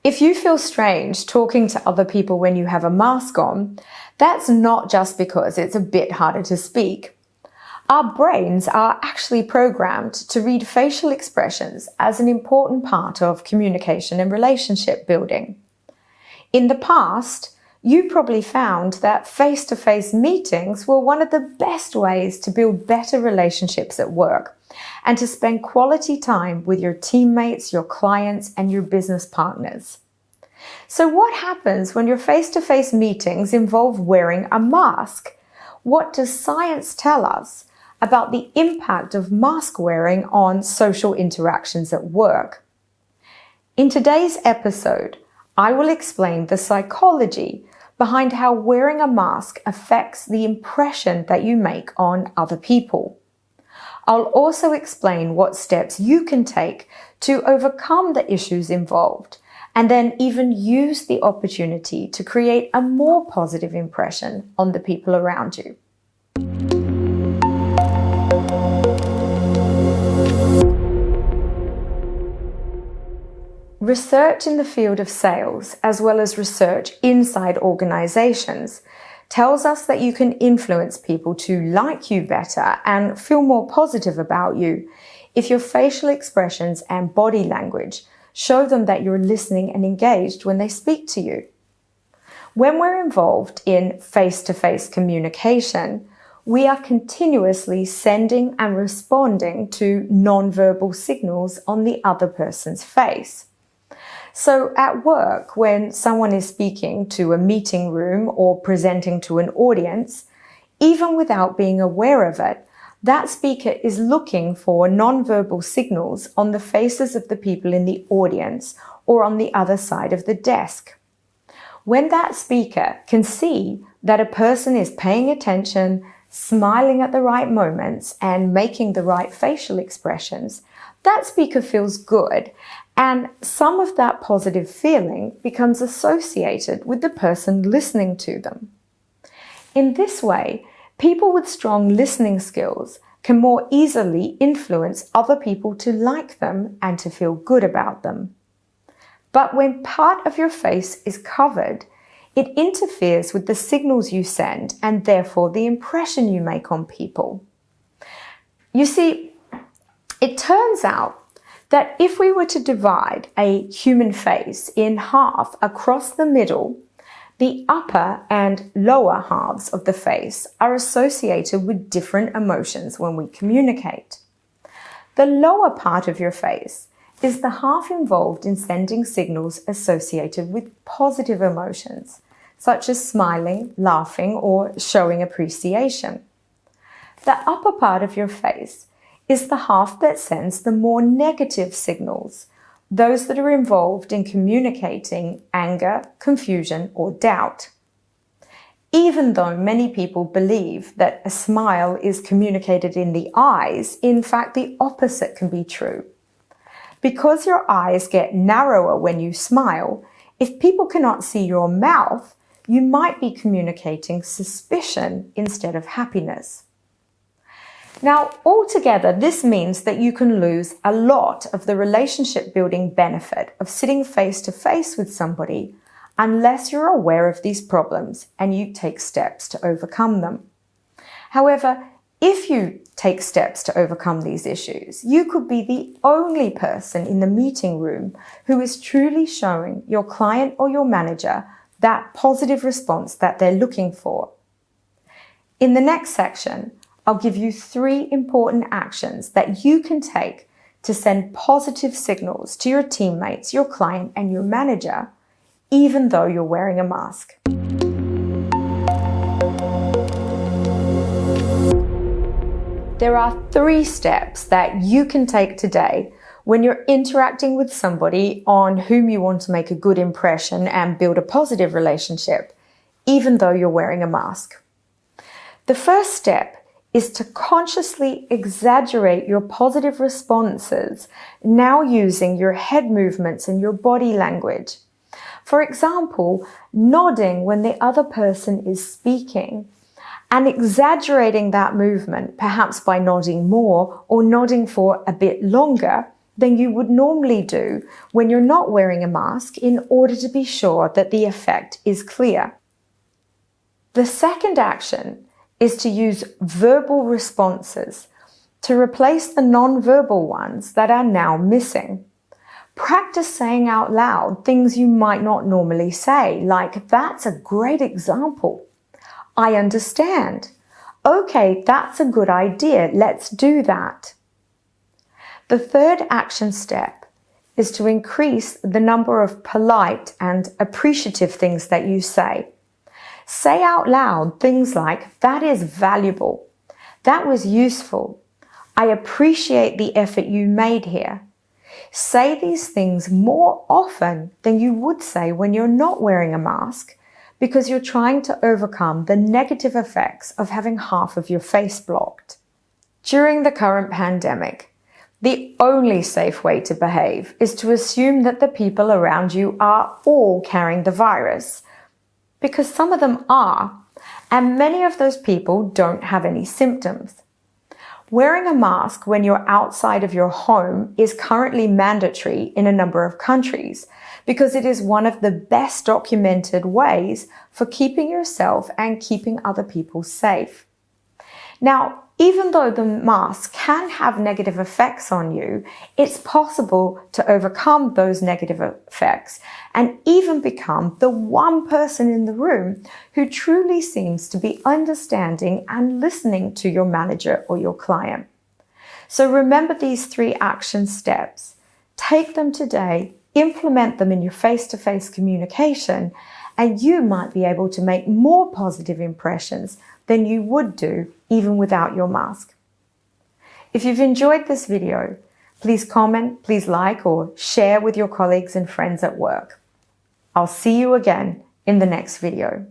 If you feel strange talking to other people when you have a mask on, that's not just because it's a bit harder to speak. Our brains are actually programmed to read facial expressions as an important part of communication and relationship building. In the past, you probably found that face-to-face meetings were one of the best ways to build better relationships at work and to spend quality time with your teammates, your clients, and your business partners. So what happens when your face-to-face meetings involve wearing a mask? What does science tell us about the impact of mask wearing on social interactions at work? In today's episode, I will explain the psychology behind how wearing a mask affects the impression that you make on other people. I'll also explain what steps you can take to overcome the issues involved, and then even use the opportunity to create a more positive impression on the people around you. Research in the field of sales, as well as research inside organizations, tells us that you can influence people to like you better and feel more positive about you if your facial expressions and body language show them that you're listening and engaged when they speak to you. When we're involved in face-to-face communication, we are continuously sending and responding to non-verbal signals on the other person's face. So at work, when someone is speaking to a meeting room or presenting to an audience, even without being aware of it, that speaker is looking for non-verbal signals on the faces of the people in the audience or on the other side of the desk. When that speaker can see that a person is paying attention, smiling at the right moments, and making the right facial expressions, that speaker feels good, and some of that positive feeling becomes associated with the person listening to them. In this way, people with strong listening skills can more easily influence other people to like them and to feel good about them. But when part of your face is covered, it interferes with the signals you send and therefore the impression you make on people. You see, it turns out that if we were to divide a human face in half across the middle, the upper and lower halves of the face are associated with different emotions when we communicate. The lower part of your face is the half involved in sending signals associated with positive emotions, such as smiling, laughing, or showing appreciation. The upper part of your face is the half that sends the more negative signals, those that are involved in communicating anger, confusion, or doubt. Even though many people believe that a smile is communicated in the eyes, in fact, the opposite can be true. Because your eyes get narrower when you smile, if people cannot see your mouth, you might be communicating suspicion instead of happiness. Now, altogether, this means that you can lose a lot of the relationship building benefit of sitting face to face with somebody unless you're aware of these problems and you take steps to overcome them. However, if you take steps to overcome these issues, you could be the only person in the meeting room who is truly showing your client or your manager that positive response that they're looking for. In the next section, I'll give you 3 important actions that you can take to send positive signals to your teammates, your client, and your manager, even though you're wearing a mask. There are 3 steps that you can take today when you're interacting with somebody on whom you want to make a good impression and build a positive relationship, even though you're wearing a mask. The first step is to consciously exaggerate your positive responses, now using your head movements and your body language. For example, nodding when the other person is speaking and exaggerating that movement, perhaps by nodding more or nodding for a bit longer, than you would normally do when you're not wearing a mask in order to be sure that the effect is clear. The second action is to use verbal responses to replace the non-verbal ones that are now missing. Practice saying out loud things you might not normally say, like, "That's a great example." "I understand." "Okay, that's a good idea. Let's do that." The third action step is to increase the number of polite and appreciative things that you say. Say out loud things like, "That is valuable." "That was useful." "I appreciate the effort you made here." Say these things more often than you would say when you're not wearing a mask, because you're trying to overcome the negative effects of having half of your face blocked. During the current pandemic, the only safe way to behave is to assume that the people around you are all carrying the virus, because some of them are, and many of those people don't have any symptoms. Wearing a mask when you're outside of your home is currently mandatory in a number of countries because it is one of the best documented ways for keeping yourself and keeping other people safe. Now, even though the mask can have negative effects on you, it's possible to overcome those negative effects and even become the one person in the room who truly seems to be understanding and listening to your manager or your client. So remember these 3 action steps. Take them today, implement them in your face-to-face communication, and you might be able to make more positive impressions than you would do even without your mask. If you've enjoyed this video, please comment, please like, or share with your colleagues and friends at work. I'll see you again in the next video.